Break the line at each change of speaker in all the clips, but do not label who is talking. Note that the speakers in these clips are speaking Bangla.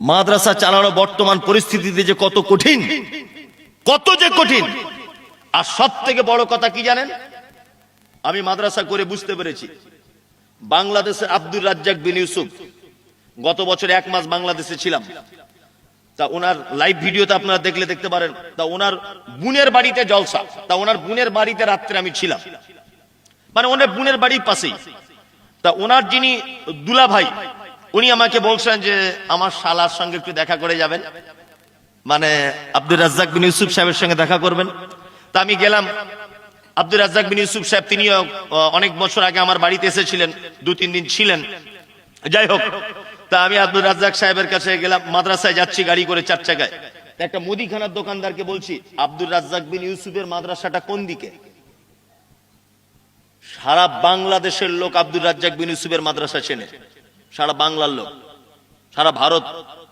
মাদ্রাসা চালানো বর্তমান পরিস্থিতিতে যে কত কঠিন, কত যে কঠিন। আর সব থেকে বড় কথা কি জানেন, আমি মাদ্রাসা করে বুঝতে পেরেছি, বাংলাদেশের আব্দুর রাজ্জাক বিন ইউসুফ, গত বছর 1 মাস বাংলাদেশে ছিলাম। তা ওনার লাইভ ভিডিওতে আপনারা দেখলে দেখতে পারেন। তা ওনার বোনের বাড়িতে জলসা, তা ওনার বোনের বাড়িতে রাত্রে আমি ছিলাম, মানে ওনার বোনের বাড়ির পাশেই। তা ওনার যিনি দুলা ভাই, উনি আমাকে বলছেন যে আমার শালার সঙ্গে একটু দেখা করে যাবেন, মানে আব্দুর রাজ্জাক বিন ইউসুফ সাহেবের সঙ্গে দেখা করবেন। তা আমি গেলাম। আব্দুর রাজ্জাক বিন ইউসুফ সাহেব তিনিও অনেক বছর আগে আমার বাড়িতে এসেছিলেন, 2-3 দিন ছিলেন। যাই হোক, তা আমি আব্দুর রাজ্জাক সাহেবের কাছে গেলাম। মাদ্রাসায় যাচ্ছি গাড়ি করে 4 চাকায়। একটা মুদিখানার দোকানদারকে বলছি, আব্দুর রাজ্জাক বিন ইউসুফের মাদ্রাসাটা কোন দিকে? সারা বাংলাদেশের লোক আব্দুর রাজ্জাক বিন ইউসুফের মাদ্রাসা চেনে, সারা বাংলার লোক, সারা ভারত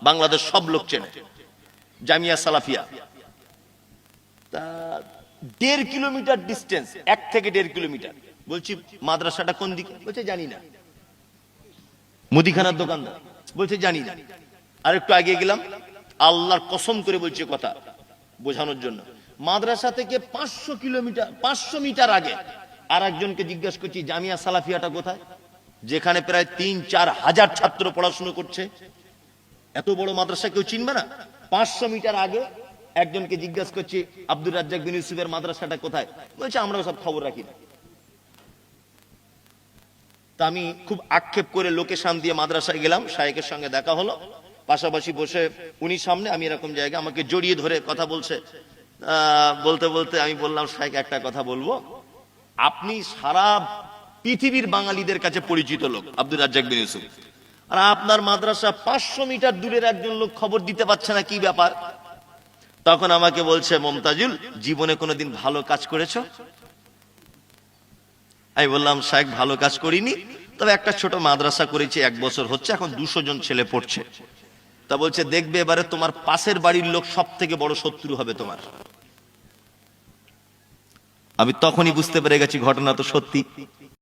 বাংলাদেশ সব লোক চেনে, জামিয়া সালাফিয়া। তা 1.5 কিলোমিটার ডিস্টেন্স, 1 থেকে 1.5 কিলোমিটার। বলছি মাদ্রাসাটা কোন দিকে? বলছে জানি না। মুদিখানার দোকানদার বলছে জানি না। আর একটু আগে গেলাম, আল্লাহর কসম করে বলছে কথা বোঝানোর জন্য, মাদ্রাসা থেকে 500 মিটার আগে আর একজনকে জিজ্ঞাসা করছি জামিয়া সালাফিয়াটা কোথায়, যেখানে প্রায় 3-4 হাজার ছাত্র পড়াশোনা করছে। এত বড় মাদ্রাসা কেউ চিনবে না? 500 মিটার আগে একজনকে জিজ্ঞাসা করছি আব্দুর রাজ্জাক বিন ইউসুফের মাদ্রাসাটা কোথায়? বলছে আমরাও সব খবর রাখি না। তা আমি খুব আক্ষেপ করে লোকেশন দিয়ে মাদ্রাসায় গেলাম, শায়েখের সঙ্গে দেখা হলো, পাশাপাশি বসে উনি সামনে, আমি এরকম জায়গায়, আমাকে জড়িয়ে ধরে কথা বলছে। বলতে বলতে আমি বললাম, শায়েখ একটা কথা বলবো, আপনি সারা পৃথিবীর বাঙালিদের কাছে পরিচিত লোক আব্দুর রাজ্জাক বিন ইউসুফ, আর আপনার মাদ্রাসা 500 মিটার দূরের একজন লোক খবর দিতে পারছে না, কি ব্যাপার? তখন আমাকে বলছে, মমতাজুল, জীবনে কোনোদিন ভালো কাজ করেছো? আমি বললাম, শায়েখ ভালো কাজ করিনি, তবে একটা ছোট মাদ্রাসা করেছি, 1 বছর হচ্ছে, এখন 200 জন ছেলে পড়ছে। তা বলছে, দেখবে এবারে তোমার পাশের বাড়ির লোক সব থেকে বড় শত্রু হবে তোমার। আমি তখনই বুঝতে পেরে গেছি ঘটনা তো সত্যি।